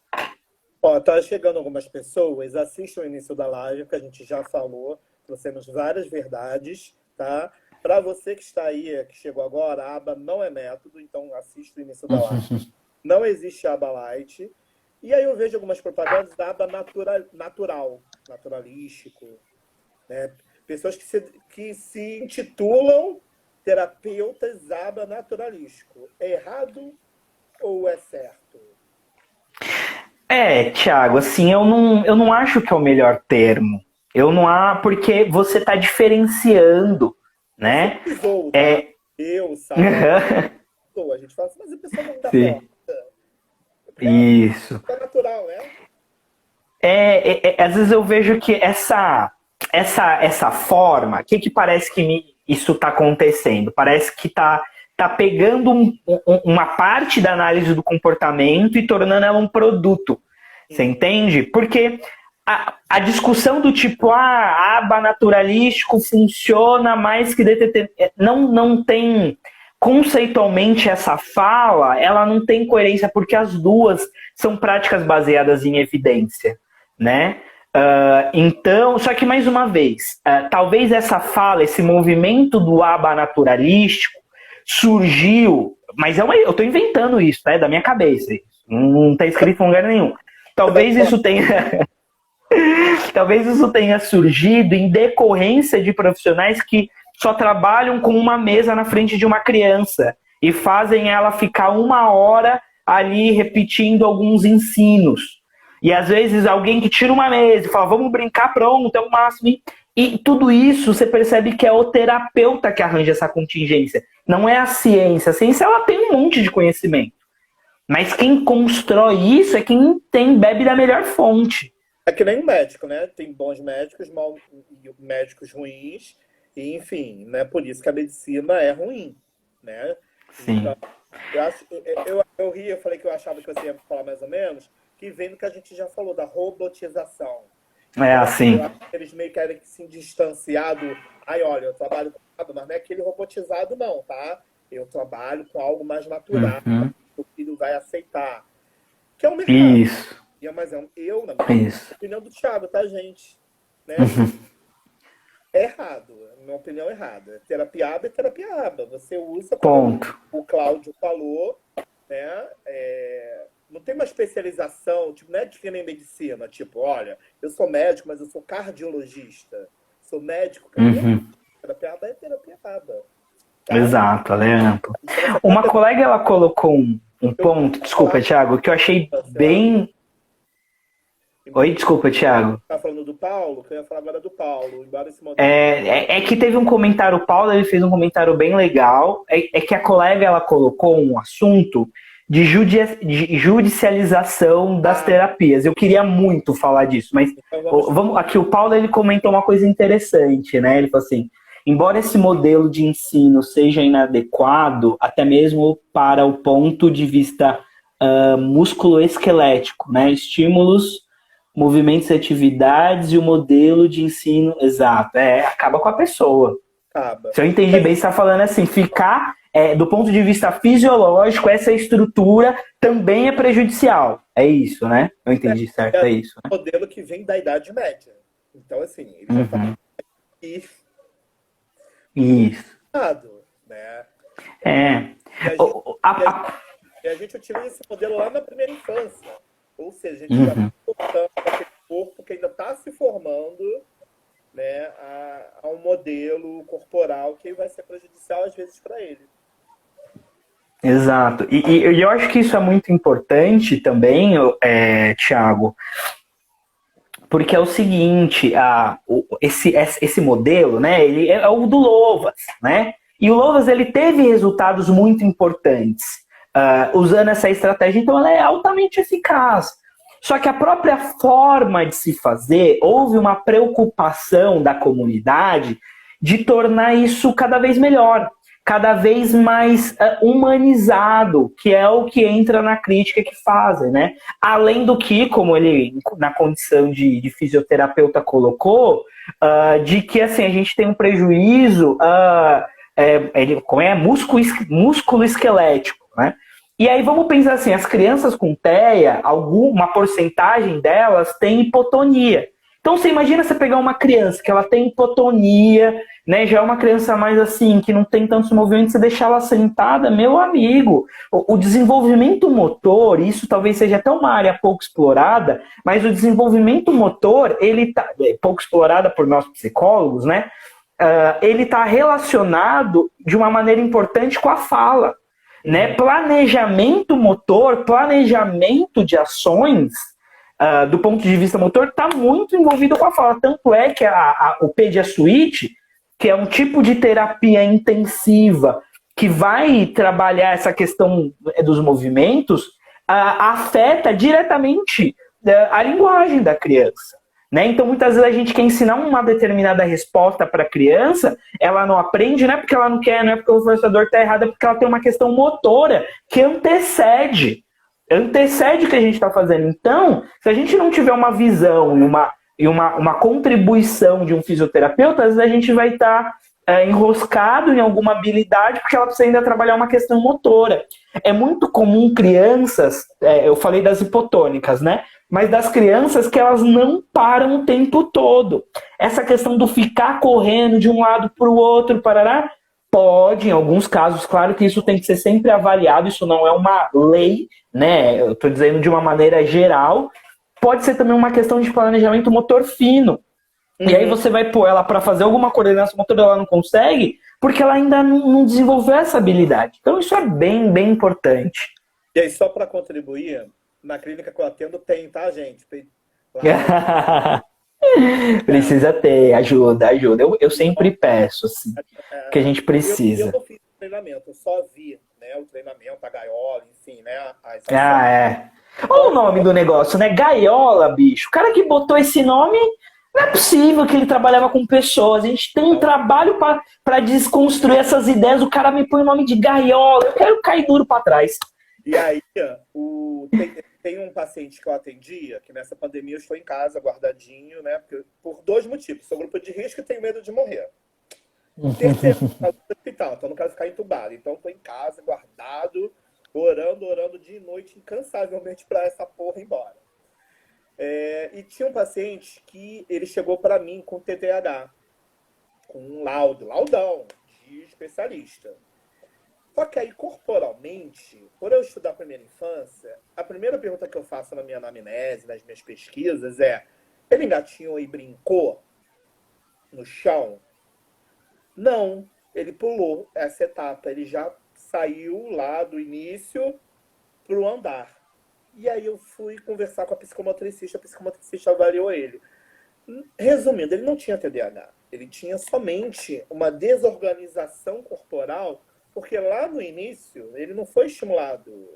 Ó, tá chegando algumas pessoas, assistam o início da live, que a gente já falou, trouxemos várias verdades, tá? Para você que está aí, que chegou agora, a aba não é método, então assista o início da live. Não existe aba light. E aí eu vejo algumas propagandas da aba naturalístico, né? Pessoas que se intitulam terapeutas aba naturalístico. É errado ou é certo? Thiago, assim, eu não acho que é o melhor termo. Eu não acho, porque você está diferenciando, né? Usou, tá? Eu, sabe? A gente fala assim, mas a pessoa não dá conta. Isso. É natural, né? Às vezes eu vejo que essa forma, o que parece que isso está acontecendo? Parece que tá pegando uma parte da análise do comportamento e tornando ela um produto. Você entende? Porque a discussão do tipo, aba naturalístico funciona mais que DTT, não tem, conceitualmente essa fala, ela não tem coerência, porque as duas são práticas baseadas em evidência, né? Então, só que mais uma vez, talvez essa fala, esse movimento do aba naturalístico surgiu, mas eu estou inventando isso, tá? É da minha cabeça, não está escrito em lugar nenhum. Talvez isso tenha surgido em decorrência de profissionais que só trabalham com uma mesa na frente de uma criança e fazem ela ficar 1 hora ali repetindo alguns ensinos. E às vezes alguém que tira uma mesa e fala, vamos brincar, pronto, é o máximo. E tudo isso você percebe que é o terapeuta que arranja essa contingência. Não é a ciência. A ciência ela tem um monte de conhecimento. Mas quem constrói isso é quem bebe da melhor fonte. É que nem um médico, né? Tem bons médicos, médicos ruins. E, enfim, né? Por isso que a medicina é ruim, né? Sim. Então, eu ri, eu falei que eu achava que você ia falar mais ou menos, que vem do que a gente já falou, da robotização. Assim. Eles meio que querem se distanciar do... olha, eu trabalho com nada, mas não é aquele robotizado não, tá? Eu trabalho com algo mais natural, que o filho vai aceitar. Que é o mercado. Isso. Mas na minha opinião do Thiago, tá, gente? Né? É errado. Minha opinião é errada. Terapia aba é terapia aba. Você usa... Ponto. O Cláudio falou, né? Não tem uma especialização, tipo, não é que nem medicina, tipo, olha, eu sou médico, mas eu sou cardiologista. Sou médico, terapia aba é terapia aba. Tá? Exato, Leandro. Uma colega, ela colocou um ponto, desculpa, Thiago, que eu achei bem... Oi, desculpa, Thiago. Tá falando do Paulo? Que eu ia falar agora do Paulo. Embora esse modelo... que teve um comentário, o Paulo ele fez um comentário bem legal, que a colega ela colocou um assunto de judicialização das terapias. Eu queria muito falar disso, mas aqui o Paulo ele comentou uma coisa interessante, né? Ele falou assim, embora esse modelo de ensino seja inadequado, até mesmo para o ponto de vista músculo-esquelético, né? Estímulos, movimentos e atividades e o modelo de ensino exato. Acaba com a pessoa. Acaba. Se eu entendi bem, você está falando assim, ficar, do ponto de vista fisiológico, essa estrutura também é prejudicial. É isso, né? Eu entendi certo, é isso. É um modelo que vem da Idade Média. Então, assim, ele já está isso. Né? E a gente utiliza esse modelo lá na primeira infância. Ou seja, a gente já está voltando para aquele corpo que ainda está se formando, né, a um modelo corporal que vai ser prejudicial às vezes para ele. Exato. E eu acho que isso é muito importante também, Thiago, porque é o seguinte, esse modelo, né, ele é o do Lovaas, né? E o Lovaas ele teve resultados muito importantes usando essa estratégia, então ela é altamente eficaz. Só que a própria forma de se fazer, houve uma preocupação da comunidade de tornar isso cada vez melhor. cada vez mais humanizado, que é o que entra na crítica que fazem, né? Além do que, como ele, na condição de fisioterapeuta, colocou, de que assim, a gente tem um prejuízo como é músculo esquelético, né? E aí vamos pensar assim, as crianças com TEA, uma porcentagem delas tem hipotonia. Então você imagina você pegar uma criança que ela tem hipotonia, né? Já é uma criança mais assim, que não tem tantos movimentos, você deixar ela sentada, meu amigo, o desenvolvimento motor, isso talvez seja até uma área pouco explorada, mas o desenvolvimento motor, ele tá pouco explorada por nós psicólogos, né? Ele está relacionado de uma maneira importante com a fala, né? Planejamento motor, planejamento de ações, do ponto de vista motor, está muito envolvido com a fala. Tanto é que o PediaSuite, que é um tipo de terapia intensiva que vai trabalhar essa questão dos movimentos, afeta diretamente a linguagem da criança. Né? Então, muitas vezes a gente quer ensinar uma determinada resposta para a criança, ela não aprende, não é porque ela não quer, não é porque o professor está errado, é porque ela tem uma questão motora que antecede o que a gente está fazendo. Então, se a gente não tiver uma visão e uma contribuição de um fisioterapeuta, às vezes a gente vai estar enroscado em alguma habilidade, porque ela precisa ainda trabalhar uma questão motora. É muito comum crianças, eu falei das hipotônicas, né? Mas das crianças que elas não param o tempo todo. Essa questão do ficar correndo de um lado para o outro, parará, pode, em alguns casos, claro que isso tem que ser sempre avaliado, isso não é uma lei, né? Eu estou dizendo de uma maneira geral. Pode ser também uma questão de planejamento motor fino. E aí você vai pôr ela para fazer alguma coordenação motora, ela não consegue, porque ela ainda não desenvolveu essa habilidade. Então isso é bem, bem importante. E aí, só para contribuir, na clínica que eu atendo tem, tá, gente? Precisa ter, ajuda. Eu sempre peço, assim, que a gente precisa. Eu não fiz treinamento, eu só vi, né, o treinamento, a gaiola, enfim, né? Olha o nome do negócio, né? Gaiola, bicho. O cara que botou esse nome, não é possível que ele trabalhava com pessoas. A gente tem um trabalho para desconstruir essas ideias. O cara me põe o nome de gaiola. Eu quero cair duro para trás. E aí, tem um paciente que eu atendia, que nessa pandemia eu estou em casa, guardadinho, né? Por dois motivos. Sou grupo de risco e tenho medo de morrer. Terceiro, no hospital, então não quero ficar entubado. Então estou em casa, guardado, orando dia e noite, incansavelmente, para essa porra ir embora. E tinha um paciente que ele chegou para mim com TDAH, com um laudão de especialista. Só que aí, corporalmente, por eu estudar a primeira infância, a primeira pergunta que eu faço na minha anamnese, nas minhas pesquisas, ele engatinhou e brincou no chão? Não, ele pulou essa etapa, ele já saiu lá do início para o andar. E aí eu fui conversar com a psicomotricista avaliou ele. Resumindo, ele não tinha TDAH, ele tinha somente uma desorganização corporal, porque lá no início ele não foi estimulado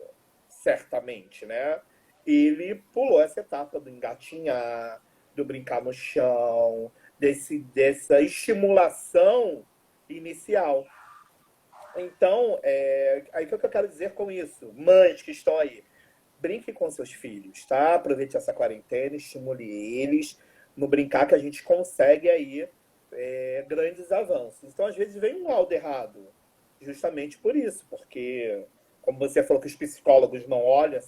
certamente, né? Ele pulou essa etapa do engatinhar, do brincar no chão, dessa estimulação inicial. Então, aí o que eu quero dizer com isso? Mães que estão aí, brinque com seus filhos, tá? Aproveite essa quarentena, estimule eles no brincar, que a gente consegue aí grandes avanços. Então, às vezes, vem um laudo errado, justamente por isso, porque, como você falou que os psicólogos não olham,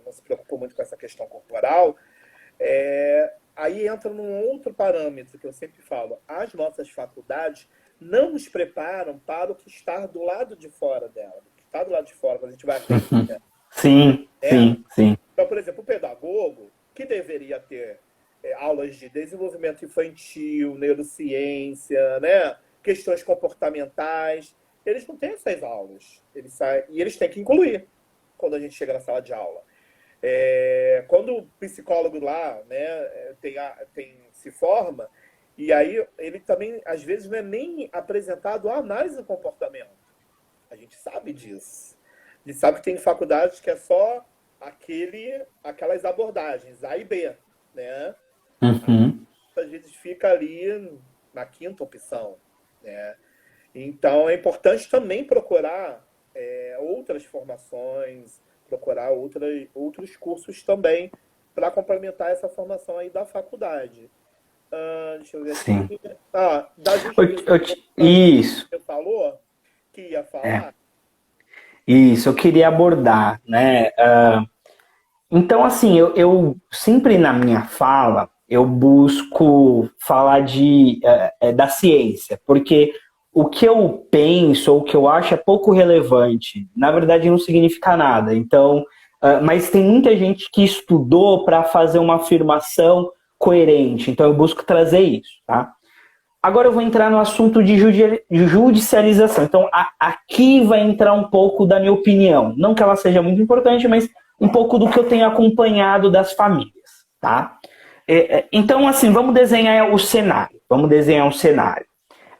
não se preocupam muito com essa questão corporal, aí entra num outro parâmetro que eu sempre falo. As nossas faculdades não nos preparam para o que está do lado de fora dela. O que está do lado de fora, quando a gente vai aprender. Sim. Então, por exemplo, o pedagogo, que deveria ter aulas de desenvolvimento infantil, neurociência, né, questões comportamentais, eles não têm essas aulas. E eles têm que incluir quando a gente chega na sala de aula. Quando o psicólogo lá, né, se forma, e aí ele também, às vezes, não é nem apresentado a análise do comportamento. A gente sabe disso. A gente sabe que tem faculdades que é só aquelas abordagens, A e B, né? Uhum. Às vezes fica ali na quinta opção, né? Então, é importante também procurar outras formações, procurar outros cursos também para complementar essa formação aí da faculdade. Deixa eu ver Sim. aqui. Da justiça Isso. que você falou, que ia falar. Isso, eu queria abordar, né? Então, assim, eu sempre na minha fala, eu busco falar da ciência, porque o que eu penso, ou o que eu acho é pouco relevante. Na verdade, não significa nada. Então, mas tem muita gente que estudou para fazer uma afirmação coerente. Então, eu busco trazer isso, tá? Agora eu vou entrar no assunto de judicialização. Então, aqui vai entrar um pouco da minha opinião. Não que ela seja muito importante, mas um pouco do que eu tenho acompanhado das famílias, tá? Então, assim, vamos desenhar o cenário. Vamos desenhar um cenário.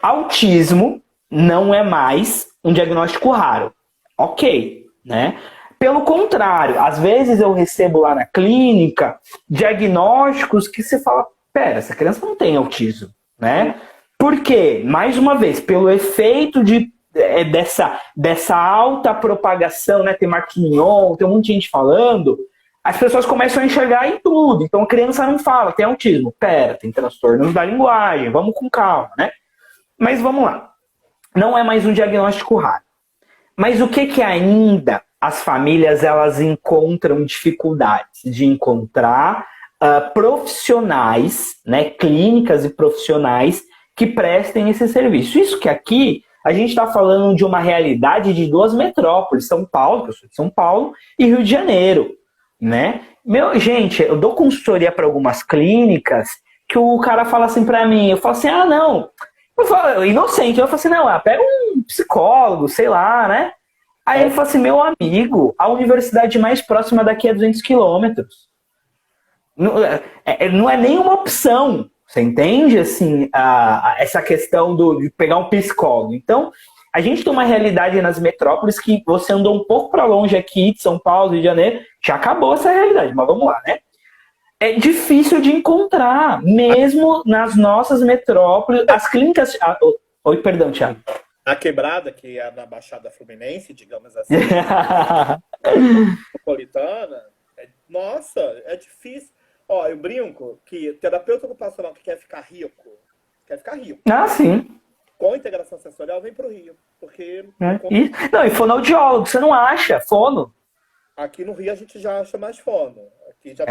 Autismo não é mais um diagnóstico raro. Ok, né? Pelo contrário, às vezes eu recebo lá na clínica diagnósticos que você fala, pera, essa criança não tem autismo, né? Por quê? Mais uma vez, pelo efeito dessa alta propagação, né? Tem Marcos Mignon, tem um monte de gente falando, as pessoas começam a enxergar em tudo. Então a criança não fala, tem autismo. Pera, tem transtornos da linguagem, vamos com calma, né? Mas vamos lá. Não é mais um diagnóstico raro. Mas o que ainda as famílias elas encontram dificuldades de encontrar profissionais, né, clínicas e profissionais que prestem esse serviço. Isso que aqui a gente está falando de uma realidade de duas metrópoles, São Paulo, que eu sou de São Paulo, e Rio de Janeiro, né? Gente, eu dou consultoria para algumas clínicas que o cara fala assim para mim, eu falo assim, não, eu falo, inocente, eu falo assim, não, pega um psicólogo, sei lá, né? Aí ele fala assim, meu amigo, a universidade mais próxima daqui é 200 quilômetros. Não é nenhuma opção. Você entende, assim, essa questão de pegar um psicólogo? Então, a gente tem uma realidade nas metrópoles que você andou um pouco para longe aqui de São Paulo, Rio de Janeiro, já acabou essa realidade, mas vamos lá, né? É difícil de encontrar, mesmo nas nossas metrópoles, as clínicas... Oi, perdão, Thiago. A Quebrada, que é na Baixada Fluminense, digamos assim, metropolitana, nossa, é difícil. Ó, eu brinco que terapeuta ocupacional que quer ficar rico. Ah, sim. Com integração sensorial, vem pro Rio. Porque. Não, e fonoaudiólogo, você não acha fono? Aqui no Rio a gente já acha mais fono. Aqui já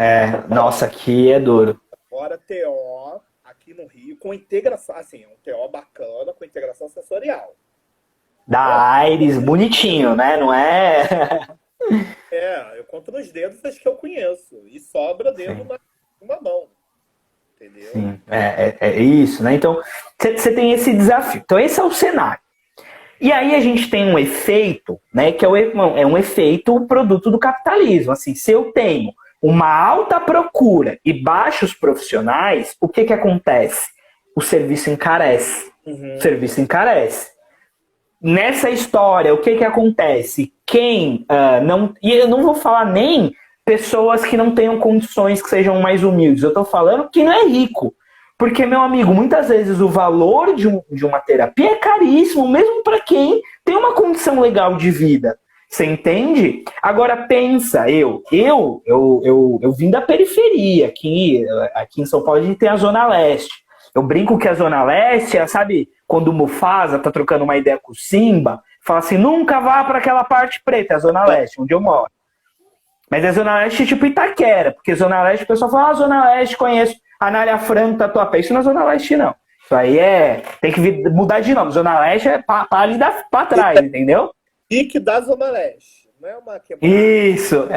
nossa, aqui é duro. Agora TO, aqui no Rio, com integração, assim, um TO bacana, com integração sensorial. Da Aires, bonitinho, né? Não é? Eu conto nos dedos as que eu conheço. E sobra dedo numa mão. Entendeu? Sim, é isso, né? Então, você tem esse desafio. Então, esse é o cenário. E aí a gente tem um efeito, né? Que é um efeito produto do capitalismo. Assim, se eu tenho uma alta procura e baixos profissionais, o que acontece? O serviço encarece. Uhum. O serviço encarece. Nessa história, o que acontece? Quem não... E eu não vou falar nem pessoas que não tenham condições que sejam mais humildes. Eu estou falando que não é rico. Porque, meu amigo, muitas vezes o valor de uma terapia é caríssimo, mesmo para quem tem uma condição legal de vida. Você entende? Agora pensa, eu vim da periferia. Aqui em São Paulo a gente tem a Zona Leste. Eu brinco que a Zona Leste é, sabe, quando o Mufasa tá trocando uma ideia com o Simba, fala assim, nunca vá para aquela parte preta, a Zona Leste, onde eu moro. Mas a Zona Leste é tipo Itaquera, porque Zona Leste o pessoal fala, Zona Leste, conheço Anália Franco, Tatuapé. Isso não é Zona Leste, não. Isso aí tem que mudar de nome. Zona Leste é ali pra trás, entendeu? Pique da Zona Leste. Não é uma quebrada. Isso,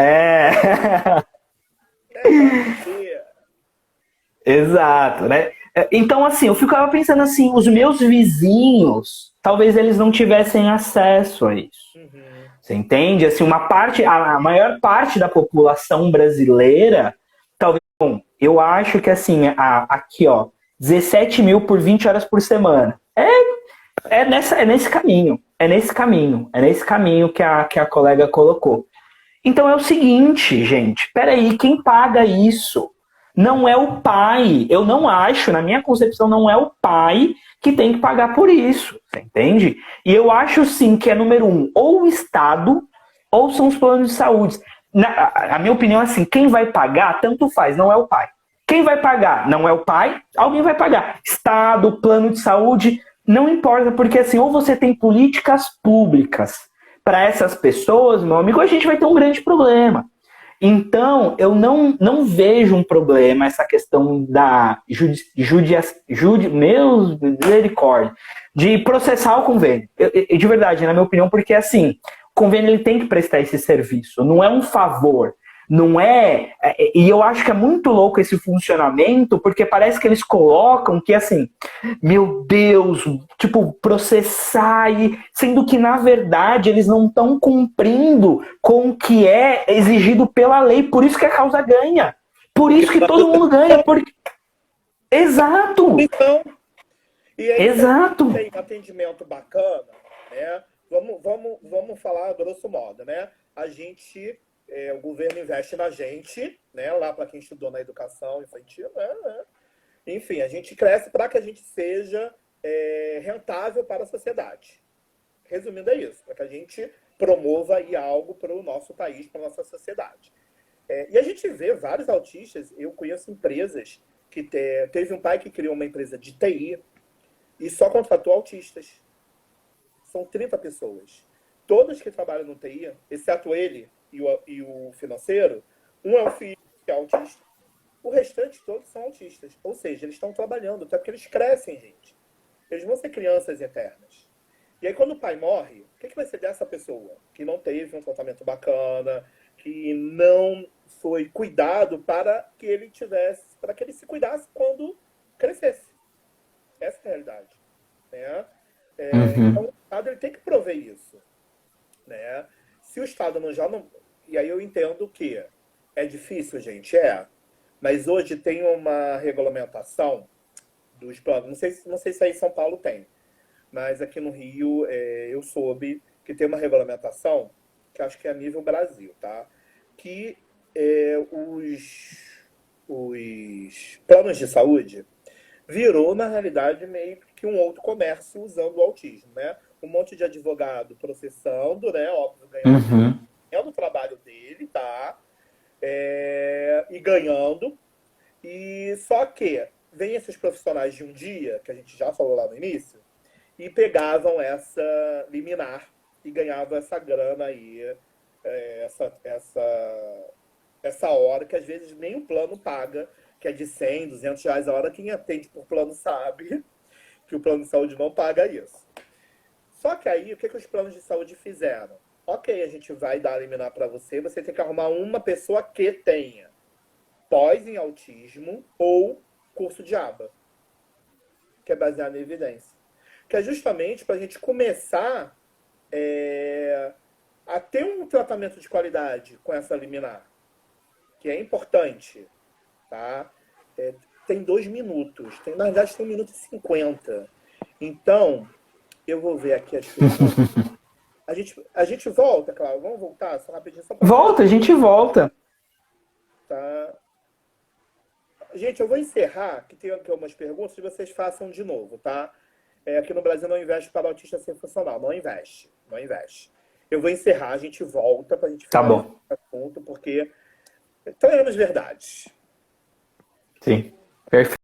Exato, né? Então, assim, eu ficava pensando assim, os meus vizinhos, talvez eles não tivessem acesso a isso. Uhum. Você entende? Assim, a maior parte da população brasileira, talvez, eu acho que assim, aqui, 17 mil por 20 horas por semana. É nesse caminho. É nesse caminho que a colega colocou. Então é o seguinte, gente, peraí, quem paga isso? Não é o pai. Eu não acho, na minha concepção, não é o pai que tem que pagar por isso. pública, entende? E eu acho sim que é número um, ou o Estado, ou são os planos de saúde. A minha opinião é assim, quem vai pagar, tanto faz, não é o pai. Quem vai pagar? Não é o pai, alguém vai pagar. Estado, plano de saúde, não importa, porque assim, ou você tem políticas públicas para essas pessoas, meu amigo, a gente vai ter um grande problema. Então, eu não vejo um problema essa questão da misericórdia, de processar o convênio. De verdade, na minha opinião, porque assim, o convênio ele tem que prestar esse serviço, não é um favor. Não é. E eu acho que é muito louco esse funcionamento, porque parece que eles colocam que assim, meu Deus, tipo, processar, sendo que na verdade eles não estão cumprindo com o que é exigido pela lei, por isso que a causa ganha. Por isso que todo mundo ganha. Porque... Exato! Então, e aí, exato! Tem um atendimento bacana, né? Vamos falar grosso modo, né? A gente. O governo investe na gente, né? Lá para quem estudou na educação infantil, né? Enfim, a gente cresce para que a gente seja rentável para a sociedade. Resumindo, é isso, para que a gente promova aí algo para o nosso país, para a nossa sociedade. E a gente vê vários autistas, eu conheço empresas que teve um pai que criou uma empresa de TI e só contratou autistas. São 30 pessoas. Todas que trabalham no TI, exceto ele e o financeiro, um é o filho que é autista, o restante todos são autistas. Ou seja, eles estão trabalhando, até porque eles crescem, gente. Eles vão ser crianças eternas. E aí, quando o pai morre, o que vai ser dessa pessoa? Que não teve um tratamento bacana, que não foi cuidado para que ele se cuidasse quando crescesse. Essa é a realidade. Né? Então, o Estado ele tem que prover isso. Né? Se o Estado não... E aí eu entendo que é difícil, gente, mas hoje tem uma regulamentação dos planos. Não sei se aí em São Paulo tem, mas aqui no Rio eu soube que tem uma regulamentação, que acho que é a nível Brasil, tá? Que os planos de saúde virou, na realidade, meio que um outro comércio usando o autismo, né? Um monte de advogado processando, né? Óbvio, ganhando o trabalho dele, tá? E ganhando. E só que vem esses profissionais de um dia, que a gente já falou lá no início, e pegavam essa liminar e ganhavam essa grana aí, essa hora, que às vezes nem o plano paga, que é de 100, 200 reais a hora. Quem atende por plano sabe que o plano de saúde não paga isso. Só que aí, o que os planos de saúde fizeram? Ok, a gente vai dar a liminar para você, você tem que arrumar uma pessoa que tenha pós em autismo ou curso de aba, que é baseado em evidência. Que é justamente para a gente começar a ter um tratamento de qualidade com essa liminar, que é importante, tá? Tem 2 minutos, na verdade tem 1 minuto e 50. Então, eu vou ver aqui as perguntas. A gente volta, claro, vamos voltar só rapidinho. Volta, a gente volta. Tá. Gente, eu vou encerrar, que tem aqui algumas perguntas, e vocês façam de novo, tá? Aqui no Brasil não investe para autista sem funcional, não investe. Eu vou encerrar, a gente volta para a gente falar esse assunto, porque treinamos verdades. Sim, perfeito.